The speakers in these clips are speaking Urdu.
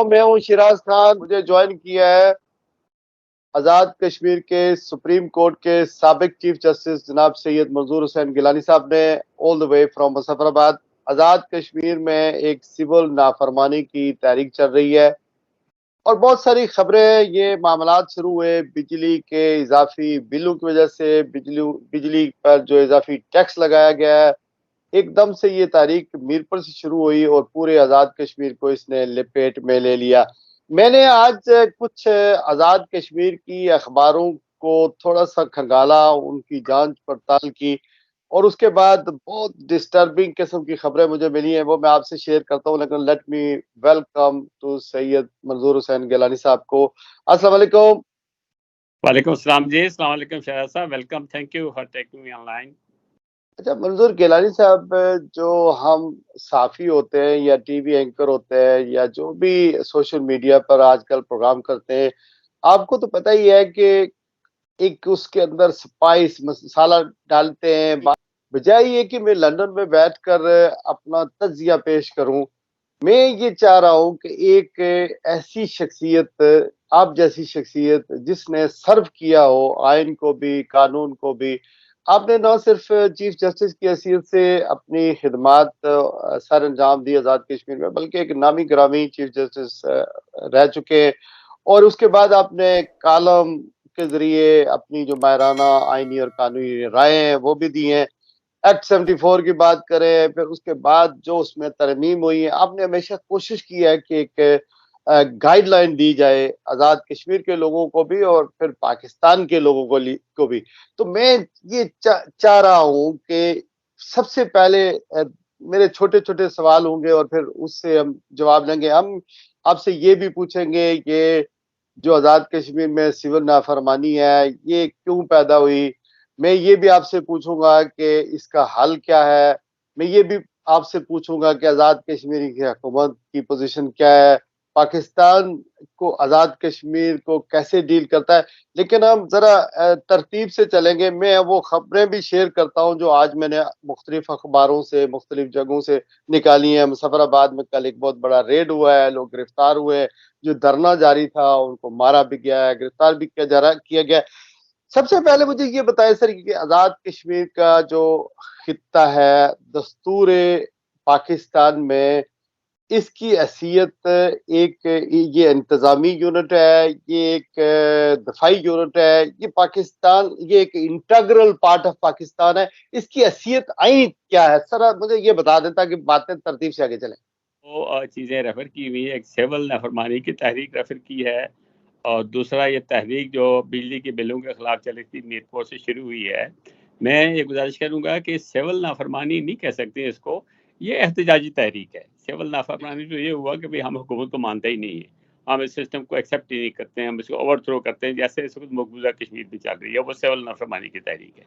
میں ہوں شیراز خان. مجھے جوائن کیا ہے آزاد کشمیر کے سپریم کورٹ کے سابق چیف جسٹس جناب سید منظور حسین گیلانی صاحب نے آل دا وے فرام مظفر آباد. آزاد کشمیر میں ایک سول نافرمانی کی تحریک چل رہی ہے اور بہت ساری خبریں. یہ معاملات شروع ہوئے بجلی کے اضافی بلوں کی وجہ سے. بجلی پر جو اضافی ٹیکس لگایا گیا ہے، ایک دم سے یہ تحریک میرپور سے شروع ہوئی اور پورے آزاد کشمیر کو اس نے لپیٹ میں لے لیا. میں نے آج کچھ آزاد کشمیر کی اخباروں کو تھوڑا سا کھنگالا، ان کی جانچ پڑتال کی، اور اس کے بعد بہت ڈسٹربنگ قسم کی خبریں مجھے ملی ہیں، وہ میں آپ سے شیئر کرتا ہوں. لیکن لیٹ می ویلکم ٹو سید منظور حسین گیلانی صاحب کو. السلام علیکم. وعلیکم السلام جی. السلام علیکم شہزاد صاحب. Welcome. Thank you for taking me on line. اچھا منظور گیلانی صاحب، جو ہم صحافی ہوتے ہیں یا ٹی وی اینکر ہوتے ہیں یا جو بھی سوشل میڈیا پر آج کل پروگرام کرتے ہیں، آپ کو تو پتہ ہی ہے کہ ایک اس کے اندر سپائس مسالہ ڈالتے ہیں. بجائے یہ کہ میں لندن میں بیٹھ کر اپنا تجزیہ پیش کروں، میں یہ چاہ رہا ہوں کہ ایک ایسی شخصیت، آپ جیسی شخصیت جس نے سرو کیا ہو آئین کو بھی قانون کو بھی. آپ نے نہ صرف چیف جسٹس کی حیثیت سے اپنی خدمات سر انجام دی آزاد کشمیر میں، بلکہ ایک نامی گرامی چیف جسٹس رہ چکے ہیں. اور اس کے بعد آپ نے کالم کے ذریعے اپنی جو ماہرانہ آئینی اور قانونی رائے ہیں وہ بھی دی ہیں. ایکٹ 74 کی بات کریں، پھر اس کے بعد جو اس میں ترمیم ہوئی ہے، آپ نے ہمیشہ کوشش کی ہے کہ ایک گائیڈ لائن دی جائے آزاد کشمیر کے لوگوں کو بھی اور پھر پاکستان کے لوگوں کو بھی. تو میں یہ چاہ رہا ہوں کہ سب سے پہلے میرے چھوٹے چھوٹے سوال ہوں گے اور پھر اس سے ہم جواب لیں گے. ہم آپ سے یہ بھی پوچھیں گے کہ جو آزاد کشمیر میں سول نافرمانی ہے یہ کیوں پیدا ہوئی. میں یہ بھی آپ سے پوچھوں گا کہ اس کا حل کیا ہے. میں یہ بھی آپ سے پوچھوں گا کہ آزاد کشمیر کی حکومت کی پوزیشن کیا ہے، پاکستان کو آزاد کشمیر کو کیسے ڈیل کرتا ہے. لیکن ہم ذرا ترتیب سے چلیں گے. میں وہ خبریں بھی شیئر کرتا ہوں جو آج میں نے مختلف اخباروں سے مختلف جگہوں سے نکالی ہیں. مظفر آباد میں کل ایک بہت بڑا ریڈ ہوا ہے، لوگ گرفتار ہوئے. جو دھرنا جاری تھا ان کو مارا بھی گیا ہے، گرفتار بھی کیا گیا. سب سے پہلے مجھے یہ بتائیں سر کہ آزاد کشمیر کا جو خطہ ہے دستور پاکستان میں، اس کی حیثیت ایک یہ انتظامی یونٹ ہے، یہ ایک دفاعی یونٹ ہے، یہ پاکستان یہ ایک انٹیگرل پارٹ آف پاکستان ہے. اس کی حیثیت آئین کیا ہے؟ سر مجھے یہ بتا دیں تاکہ باتیں ترتیب سے آگے چلیں. وہ چیزیں ریفر کی ہوئی، ایک سول نافرمانی کی تحریک ریفر کی ہے، اور دوسرا یہ تحریک جو بجلی کے بلوں کے خلاف چلی تھی میرپور سے شروع ہوئی ہے. میں یہ گزارش کروں گا کہ سول نافرمانی نہیں کہہ سکتے اس کو، یہ احتجاجی تحریک ہے. سول نافرمانی تو یہ ہوا کہ ہم حکومت کو مانتے ہی نہیں ہیں، ہم اس سسٹم کو ایکسیپٹ ہی نہیں کرتے ہیں، ہم اس کو اوور تھرو کرتے ہیں، جیسے اس وقت مقبوضہ کشمیر بھی چل رہی ہے. وہ سول نافرمانی کی تحریک ہے.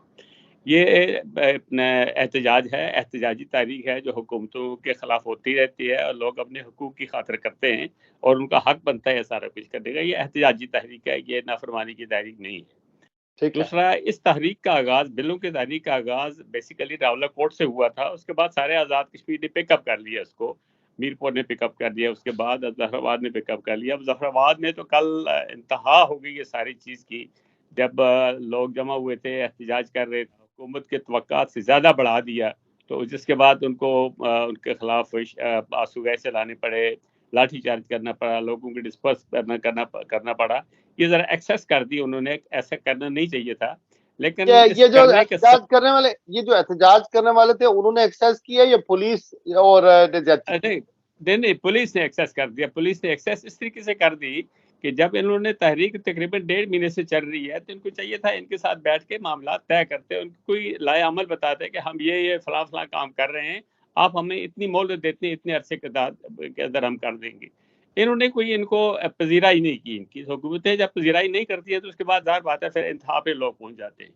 یہ احتجاج ہے، احتجاجی تحریک ہے جو حکومتوں کے خلاف ہوتی رہتی ہے اور لوگ اپنے حقوق کی خاطر کرتے ہیں اور ان کا حق بنتا ہے سارا کچھ کرنے کا. یہ احتجاجی تحریک ہے، یہ نافرمانی کی تحریک نہیں ہے. دوسرا، اس تحریک کا آغاز، بلوں کی تحریک کا آغاز بیسیکلی راولہ کوٹ سے ہوا تھا. اس کے بعد سارے آزاد کشمیر نے پک اپ کر لیا اس کو، میرپور نے پک اپ کر لیا، اس کے بعد ظفر آباد نے پک اپ کر لیا. اب ظفر آباد میں تو کل انتہا ہو گئی یہ ساری چیز کی، جب لوگ جمع ہوئے تھے احتجاج کر رہے تھے، حکومت کے توقعات سے زیادہ بڑھا دیا، تو جس کے بعد ان کو ان کے خلاف آنسو گیس چلانے پڑے، لاٹھی چارج کرنا پڑا، لوگوں کو ڈسپرس کرنا پڑا. یہ ذرا ایکسیس کر دی انہوں نے، ایسا کرنا نہیں چاہیے تھا. لیکن یہ جو احتجاج کرنے والے تھے انہوں نے ایکسیس کیا یا پولیس اور نہیں، پولیس نے ایکسیس کر دیا. پولیس نے ایکسیس اس طریقے سے کر دی کہ جب انہوں نے تحریک تقریباً 1.5 مہینے سے چل رہی ہے تو ان کو چاہیے تھا ان کے ساتھ بیٹھ کے معاملات طے کرتے، ان کو کوئی لائے عمل بتاتے کہ ہم یہ فلاں فلاں کام کر رہے ہیں، آپ ہمیں اتنی مہلت دیتے ہیں، اتنے عرصے کے اندر ہم کر دیں گے. انہوں نے کوئی ان کو پذیرائی نہیں کی. ان کی حکومتیں جب پذیرائی نہیں کرتی ہیں تو اس کے بعد ظاہر بات ہے پھر انتہا پہ لوگ پہنچ جاتے ہیں.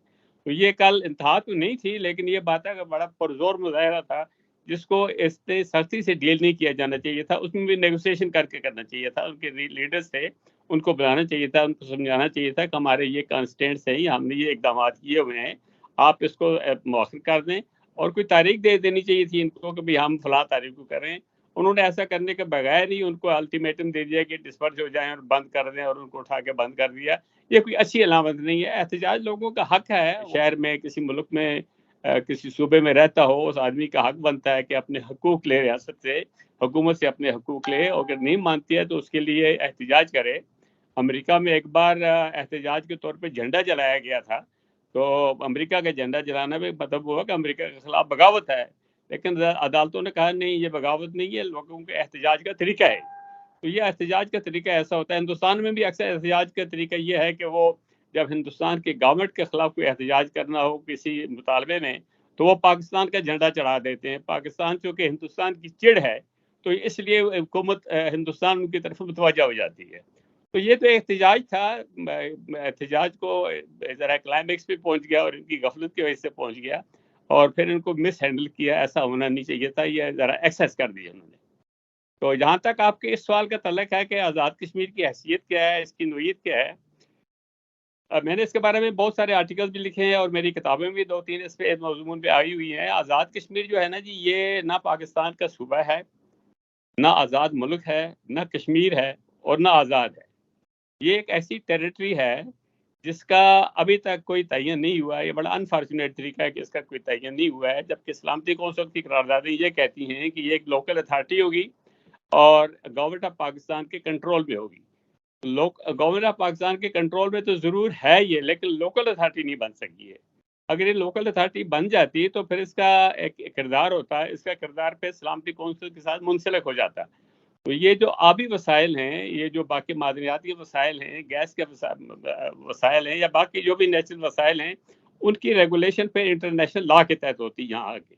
تو یہ کل انتہا تو نہیں تھی، لیکن یہ بات ہے کہ بڑا پرزور مظاہرہ تھا جس کو اس سے سختی سے ڈیل نہیں کیا جانا چاہیے تھا. اس میں بھی نیگوسیشن کر کے کرنا چاہیے تھا. ان کے لیڈرز تھے، ان کو بلانا چاہیے تھا، ان کو سمجھانا چاہیے تھا کہ ہمارے یہ کانسٹینٹس ہیں، ہم نے یہ اقدامات کیے ہوئے ہیں، آپ اس کو مؤخر کر دیں. اور کوئی تاریخ دے دینی چاہیے تھی ان کو کہ ہم فلاں تاریخ کو کریں، انہوں نے ایسا کرنے کے بغیر ہی ان کو الٹیمیٹم دے دیا کہ ڈسپرس ہو جائیں اور بند کر دیں، اور ان کو اٹھا کے بند کر دیا. یہ کوئی اچھی علامت نہیں ہے. احتجاج لوگوں کا حق ہے. شہر میں کسی ملک میں کسی صوبے میں رہتا ہو، اس آدمی کا حق بنتا ہے کہ اپنے حقوق لے، ریاست سے، حکومت سے اپنے حقوق لے، اور اگر نہیں مانتی ہے تو اس کے لیے احتجاج کرے. امریکہ میں ایک بار احتجاج کے طور پہ جھنڈا جلایا گیا تھا، تو امریکہ کا جھنڈا جلانا بھی مطلب ہوا کہ امریکہ کے خلاف بغاوت ہے، لیکن عدالتوں نے کہا نہیں، یہ بغاوت نہیں ہے، لوگوں کے احتجاج کا طریقہ ہے. تو یہ احتجاج کا طریقہ ایسا ہوتا ہے. ہندوستان میں بھی اکثر احتجاج کا طریقہ یہ ہے کہ وہ جب ہندوستان کی گورنمنٹ کے خلاف کوئی احتجاج کرنا ہو کسی مطالبے میں، تو وہ پاکستان کا جھنڈا چڑھا دیتے ہیں. پاکستان چونکہ ہندوستان کی چڑ ہے، تو اس لیے حکومت ہندوستان ان کی طرف متوجہ ہو جاتی ہے. تو یہ تو احتجاج تھا. احتجاج کو ذرا کلائمیکس پہ پہنچ گیا اور ان کی غفلت کی وجہ سے پہنچ گیا، اور پھر ان کو مس ہینڈل کیا. ایسا ہونا نہیں چاہیے تھا، یہ ذرا ایکسیس کر دیا انہوں نے. تو جہاں تک آپ کے اس سوال کا تعلق ہے کہ آزاد کشمیر کی حیثیت کیا ہے، اس کی نوعیت کیا ہے، میں نے اس کے بارے میں بہت سارے آرٹیکل بھی لکھے ہیں، اور میری کتابیں بھی 2-3 اس پہ موضوع پہ آئی ہوئی ہیں. آزاد کشمیر جو ہے نا جی، یہ نہ پاکستان کا صوبہ ہے، نہ آزاد ملک ہے، نہ کشمیر ہے، اور نہ آزاد ہے. یہ ایک ایسی ٹیریٹری ہے جس کا ابھی تک کوئی تعین نہیں ہوا ہے. یہ بڑا انفارچونیٹ طریقہ ہے کہ اس کا کوئی تعین نہیں ہوا ہے، جبکہ سلامتی کونسل کی قراردادیں یہ کہتی ہیں کہ یہ ایک لوکل اتھارٹی ہوگی اور گورنمنٹ آف پاکستان کے کنٹرول میں ہوگی. گورنمنٹ آف پاکستان کے کنٹرول میں تو ضرور ہے یہ، لیکن لوکل اتھارٹی نہیں بن سکی ہے. اگر یہ لوکل اتھارٹی بن جاتی تو پھر اس کا ایک کردار ہوتا ہے، اس کا کردار پہ سلامتی کونسل کے ساتھ منسلک ہو جاتا. تو یہ جو آبی وسائل ہیں، یہ جو باقی معدنیاتی وسائل ہیں، گیس کے وسائل ہیں، یا باقی جو بھی نیچرل وسائل ہیں، ان کی ریگولیشن پہ انٹرنیشنل لا کے تحت ہوتی یہاں آگے.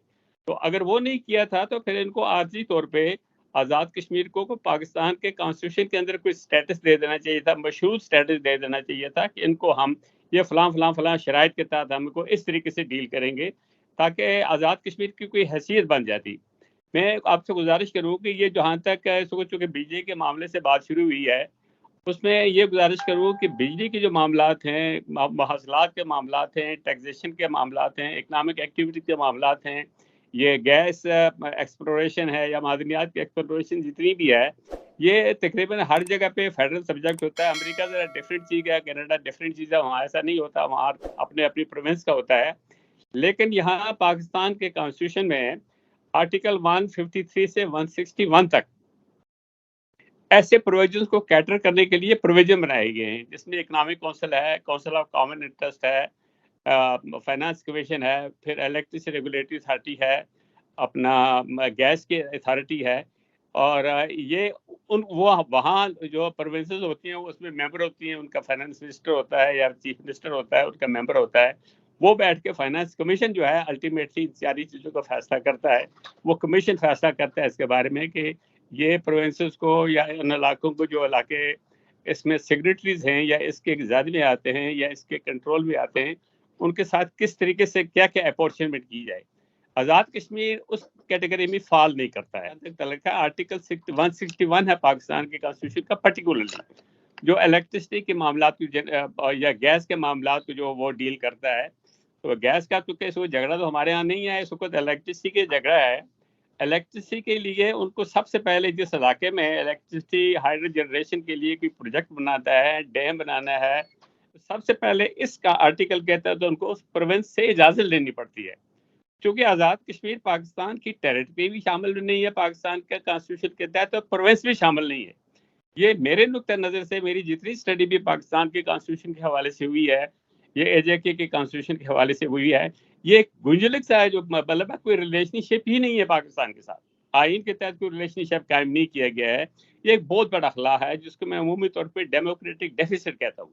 تو اگر وہ نہیں کیا تھا تو پھر ان کو عارضی طور پہ آزاد کشمیر کو پاکستان کے کانسٹیٹیوشن کے اندر کوئی سٹیٹس دے دینا چاہیے تھا، مشروط سٹیٹس دے دینا چاہیے تھا کہ ان کو ہم یہ فلاں فلاں فلاں شرائط کے تحت ہم کو اس طریقے سے ڈیل کریں گے، تاکہ آزاد کشمیر کی کوئی حیثیت بن جاتی. میں آپ سے گزارش کروں کہ یہ جہاں تک چونکہ بجلی کے معاملے سے بات شروع ہوئی ہے، اس میں یہ گزارش کروں کہ بجلی کے جو معاملات ہیں، محصولات کے معاملات ہیں، ٹیکسیشن کے معاملات ہیں، اکنامک ایکٹیویٹی کے معاملات ہیں، یہ گیس ایکسپلوریشن ہے یا معدنیات کی ایکسپلوریشن جتنی بھی ہے، یہ تقریباً ہر جگہ پہ فیڈرل سبجیکٹ ہوتا ہے. امریکہ ذرا ڈفرینٹ چیز ہے، کینیڈا ڈفرینٹ چیز ہے، وہاں ایسا نہیں ہوتا، وہاں اپنے اپنی پروونس کا ہوتا ہے. لیکن یہاں پاکستان کے کانسٹیٹیوشن میں آرٹیکل 153 سے 161 تک ایسے پروویژنس کو کیٹر کرنے کے لیے پروویژن بنائے گئے ہیں، جس میں اکنامک کونسل ہے، کونسل آف کامن انٹرسٹ ہے، فائنانس کمیشن ہے، پھر الیکٹرسٹی ریگولیٹری اتھارٹی ہے، اپنا گیس کی اتھارٹی ہے. اور یہ وہاں جو پروونسز ہوتی ہیں اس میں ممبر ہوتی ہیں، ان کا فائنانس منسٹر ہوتا ہے یا چیف منسٹر ہوتا ہے، ان کا ممبر ہوتا ہے. وہ بیٹھ کے فائنانس کمیشن جو ہے الٹیمیٹلی ساری چیزوں کا فیصلہ کرتا ہے. وہ کمیشن فیصلہ کرتا ہے اس کے بارے میں کہ یہ پروونسز کو یا ان علاقوں کو، جو علاقے اس میں سگنیٹریز ہیں یا اس کے زیادہ میں آتے ہیں یا اس کے کنٹرول میں آتے ہیں، ان کے ساتھ کس طریقے سے کیا کیا اپورچنمنٹ کی جائے. آزاد کشمیر اس کیٹیگری میں فال نہیں کرتا ہے. آرٹیکل 161 ہے پاکستان کے کانسٹیٹیوشن کا، پرٹیکولرلی جو الیکٹرسٹی کے معاملات یا گیس کے معاملات کو جو وہ ڈیل کرتا ہے. تو گیس کا کیونکہ اس وقت جھگڑا تو ہمارے ہاں نہیں ہے، اس وقت الیکٹرسٹی کے جھگڑا ہے. الیکٹرسٹی کے لیے ان کو سب سے پہلے جس علاقے میں الیکٹرسٹی ہائیڈرو جنریشن کے لیے کوئی پروجیکٹ بناتا ہے، ڈیم بنانا ہے، سب سے پہلے اس کا آرٹیکل کہتا ہے تو ان کو اس پروونس سے اجازت لینی پڑتی ہے. چونکہ آزاد کشمیر پاکستان کی ٹیریٹری بھی شامل نہیں ہے پاکستان کے کانسٹیٹیوشن کے تحت، اور پروونس بھی شامل نہیں ہے. یہ میرے نقطہ نظر سے میری جتنی اسٹڈی بھی پاکستان کے کانسٹیٹیوشن کے حوالے سے ہوئی ہے، یہ اے جے کے کانسٹیٹیوشن کے حوالے سے ہوئی ہے، یہ ایک گنجلک سا ہے، جو مطلب ہے کوئی ریلیشن شپ ہی نہیں ہے پاکستان کے ساتھ. آئین کے تحت کوئی ریلیشن شپ قائم نہیں کیا گیا ہے. یہ ایک بہت بڑا خلا ہے جس کو میں عمومی طور پہ ڈیموکریٹک ڈیفیسٹ کہتا ہوں.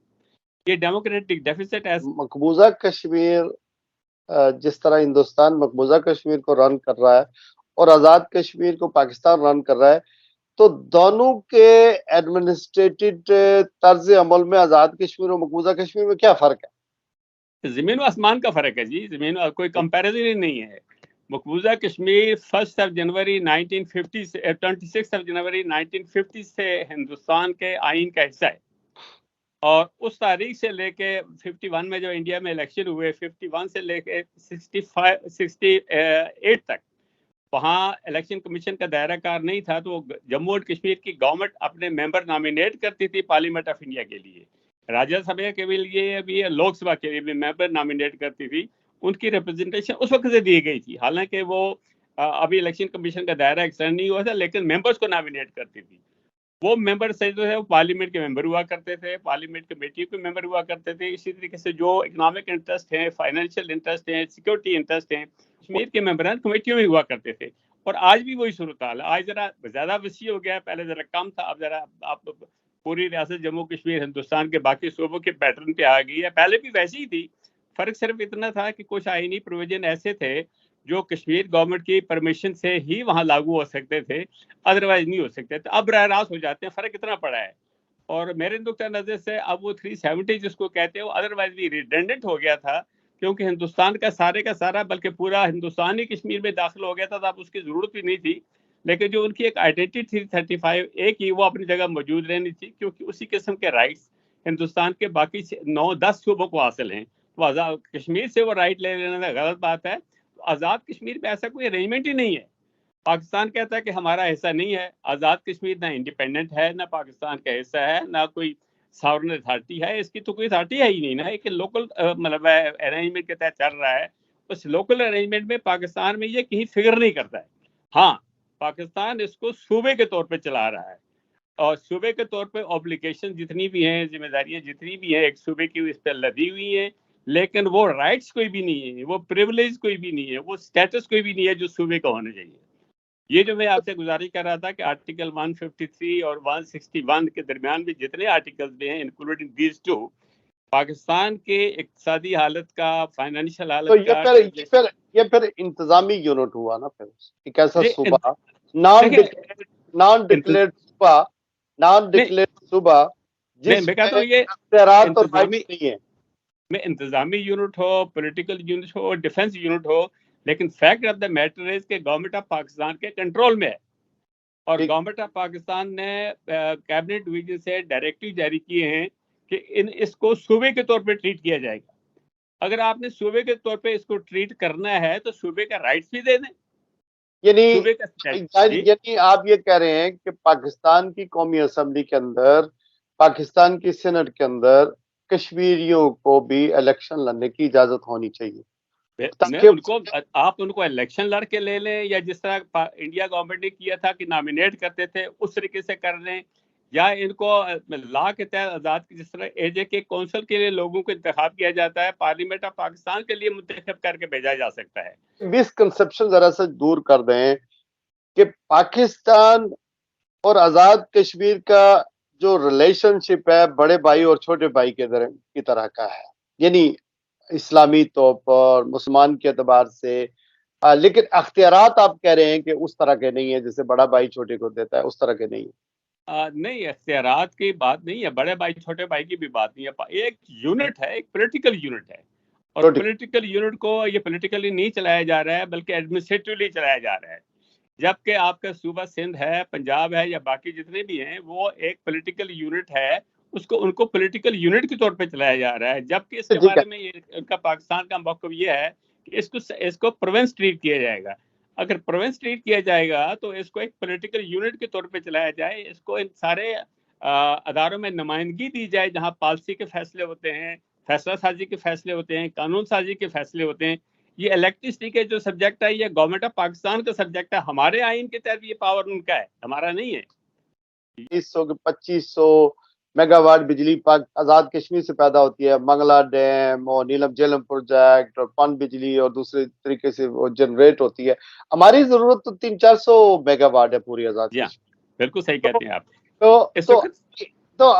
یہ ڈیموکریٹک ڈیفیسٹ مقبوضہ کشمیر، جس طرح ہندوستان مقبوضہ کشمیر کو رن کر رہا ہے اور آزاد کشمیر کو پاکستان رن کر رہا ہے، تو دونوں کے ایڈمنسٹریٹو طرز عمل میں آزاد کشمیر اور مقبوضہ کشمیر میں کیا فرق ہے؟ زمین و آسمان کا فرق ہے جی، زمین کوئی کمپیریزن ہی نہیں ہے. مقبوضہ کشمیر 1 جنوری 1950 سے 26 جنوری 1950 سے ہندوستان کے آئین کا حصہ ہے، اور اس تاریخ سے لے کے 51 میں جو انڈیا میں الیکشن ہوئے، 51 سے لے کے 68 تک وہاں الیکشن کمیشن کا دائرہ کار نہیں تھا، تو جموں اینڈ کشمیر کی گورنمنٹ اپنے ممبر نامینیٹ کرتی تھی پارلیمنٹ آف انڈیا کے لیے، راجیہ سبھا کے لیے بھی، لوک سبھا کے لیے بھی ممبر نامینیٹ کرتی تھی. ان کی ریپرزنٹیشن اس وقت سے دی گئی تھی، حالانکہ وہ ابھی الیکشن کمیشن کا دائرہ ایکسٹینڈ نہیں ہوا تھا، لیکن ممبرس کو نامینیٹ کرتی تھی. وہ ممبر سے جو ہے وہ پارلیمنٹ کے ممبر ہوا کرتے تھے، پارلیمنٹ کمیٹی کے ممبر ہوا کرتے تھے. اسی طریقے سے جو اکنامک انٹرسٹ ہیں، فائنینشیل انٹرسٹ ہیں، سیکورٹی انٹرسٹ ہیں، کشمیر کے ممبران کمیٹیوں میں ہوا کرتے تھے. اور آج بھی وہی صورتحال ہے. آج ذرا زیادہ وسیع ہو گیا ہے، پہلے ذرا کم تھا، اب ذرا آپ پوری ریاست جموں کشمیر ہندوستان کے باقی صوبوں کے پیٹرن پہ آ گئی ہے. پہلے بھی ویسی ہی تھی، فرق صرف اتنا تھا کہ کچھ آئینی پروویژن ایسے تھے جو کشمیر گورنمنٹ کی پرمیشن سے ہی وہاں لاگو ہو سکتے تھے، ادروائز نہیں ہو سکتے تھے. اب براہ راست ہو جاتے ہیں، فرق اتنا پڑا ہے. اور میرے نقطۂ نظر سے اب وہ 370 جس کو کہتے ہیں وہ ادروائز بھی ریڈنڈنٹ ہو گیا تھا، کیونکہ ہندوستان کا سارا بلکہ پورا ہندوستان ہی کشمیر میں داخل ہو گیا تھا، تو اب اس کی ضرورت بھی نہیں تھی. لیکن جو ان کی ایک آئیڈینٹی تھی 35A کی، وہ اپنی جگہ موجود رہنی تھی، کیونکہ اسی قسم کے رائٹس ہندوستان کے باقی 9-10 صوبوں کو حاصل ہیں. تو آزاد کشمیر سے وہ رائٹ لے لینا غلط بات ہے. آزاد کشمیر میں ایسا کوئی ارینجمنٹ ہی نہیں ہے. پاکستان کہتا ہے کہ ہمارا حصہ نہیں ہے. آزاد کشمیر نہ انڈیپینڈنٹ ہے، نہ پاکستان کا حصہ ہے، نہ کوئی ساورن اتھارٹی ہے. اس کی تو کوئی اتھارٹی ہے ہی نہیں نا. ایک لوکل مطلب ارینجمنٹ کے تحت چل رہا ہے. اس لوکل ارینجمنٹ میں پاکستان میں یہ کہیں فگر نہیں کرتا ہے. ہاں، پاکستان اس کو صوبے کے طور پہ چلا رہا ہے، اور صوبے کے طور پہ اوبلیگیشن جتنی بھی ہیں، ذمہ داریاں جتنی بھی ہیں ایک صوبے کی اس پہ لدی ہوئی ہیں. لیکن وہ رائٹس کوئی بھی نہیں ہے، وہ پریولیج کوئی بھی نہیں ہے، وہ سٹیٹس کوئی بھی نہیں ہے جو صوبے کا ہونا چاہیے. یہ جو میں آپ سے گزارش کر رہا تھا کہ آرٹیکل 153 اور 161 کے درمیان بھی جتنے آرٹیکلز بھی ہیں انکلوڈنگ دیز ٹو، پاکستان کے اقتصادی حالت کا، فائنینشیل تو حالت کا یہ پھر انتظامی یونٹ ہوا نا. پھر ایک ایسا صوبہ دیکھیں نان ڈکلیئرڈ صوبہ جس میں کہتا میں ہوں یہ اختیارات اور انتظامی رائٹس نہیں ہیں. میں انتظامی یونٹ ہو، پولیٹیکل یونٹ ہو، ڈیفنس یونٹ ہو، لیکن فیکٹ آف دا میٹر ہے کہ گورنمنٹ آف پاکستان کے کنٹرول میں ہے. اور گورنمنٹ آف پاکستان نے کیبنٹ ڈویژن سے ڈائریکٹو جاری کیے ہیں کہ اس کو صوبے کے طور پہ ٹریٹ کیا جائے گا. اگر آپ نے صوبے کے طور پہ اس کو ٹریٹ کرنا ہے تو صوبے کا رائٹس بھی دے دیں. یعنی آپ یہ کہہ رہے ہیں کہ پاکستان کی قومی اسمبلی کے اندر، پاکستان کی سینٹ کے اندر کشمیریوں کو بھی الیکشن لڑنے کی اجازت ہونی چاہیے. آپ ان کو الیکشن لڑ کے لے لیں، یا جس طرح انڈیا گورنمنٹ نے کیا تھا کہ نامینیٹ کرتے تھے اس طریقے سے کر لیں، یا ان کو لا کے تحت آزاد جس طرح AJ کے کونسل کے لیے لوگوں کو انتخاب کیا جاتا ہے، پارلیمنٹ آف پاکستان کے لیے منتخب کر کے بھیجا جا سکتا ہے. مسکنسپشن ذرا سے دور کر دیں کہ پاکستان اور آزاد کشمیر کا جو ریلیشن شپ ہے بڑے بھائی اور چھوٹے بھائی کی طرح کا ہے، یعنی اسلامی طور پر، مسلمان کے اعتبار سے، لیکن اختیارات آپ کہہ رہے ہیں کہ اس طرح کے نہیں ہیں جیسے بڑا بھائی چھوٹے کو دیتا ہے، اس طرح کے نہیں ہیں. نہیں، اختیارات کی بات نہیں ہے، بڑے بھائی چھوٹے بھائی کی بھی بات نہیں ہے. ایک یونٹ ہے، ایک پولیٹیکل یونٹ ہے، اور پولیٹیکل یونٹ کو یہ پولیٹیکلی نہیں چلایا جا رہا ہے بلکہ ایڈمنسٹریٹولی چلایا جا رہا ہے. جبکہ آپ کا صوبہ سندھ ہے، پنجاب ہے، یا باقی جتنے بھی ہیں، وہ ایک پولیٹیکل یونٹ ہے، ان کو پولیٹیکل یونٹ کے طور پہ چلایا جا رہا ہے. جبکہ اس کے بارے میں ان کا پاکستان کا موقف یہ ہے کہ اس کو پروونس ٹریٹ کیا جائے گا. اگر پروونس ٹریٹ کیا جائے گا تو اس کو ایک پولیٹیکل یونٹ کے طور پہ چلایا جائے. اس کو ان سارے اداروں میں نمائندگی دی جائے جہاں پالیسی کے فیصلے ہوتے ہیں، فیصلہ سازی کے فیصلے ہوتے ہیں، قانون سازی کے فیصلے ہوتے ہیں. یہ الیکٹرسٹی کے جو سبجیکٹ ہے یہ گورنمنٹ آف پاکستان کا سبجیکٹ ہے. ہمارے آئین کے تحت یہ پاور ان کا ہے، ہمارا نہیں ہے. 2500 میگا واٹ بجلی آزاد کشمیر سے پیدا ہوتی ہے. منگلا ڈیم اور نیلم جیلم پروجیکٹ اور پن بجلی اور دوسرے طریقے سے وہ جنریٹ ہوتی ہے. ہماری ضرورت تو 300-400 میگا واٹ ہے پوری آزاد کشمیر. بالکل صحیح کہتے ہیں آپ. تو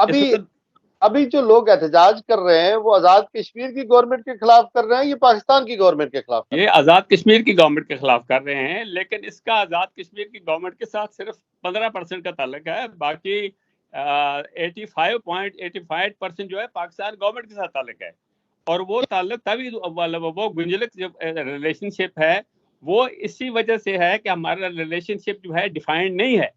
ابھی جو لوگ احتجاج کر رہے ہیں وہ آزاد کشمیر کی گورنمنٹ کے خلاف کر رہے ہیں، یہ پاکستان کی گورنمنٹ کے خلاف کر رہے ہیں؟ یہ آزاد کشمیر کی گورنمنٹ کے خلاف کر رہے ہیں، لیکن اس کا آزاد کشمیر کی گورنمنٹ کے ساتھ صرف 15% کا تعلق ہے. باقی 85.85% جو ہے پاکستان گورنمنٹ کے ساتھ تعلق ہے. اور وہ تعلق تبھی وہ گنجلک جو ریلیشن شپ ہے وہ اسی وجہ سے ہے کہ ہمارا ریلیشن شپ جو ہے ڈیفائنڈ نہیں ہے.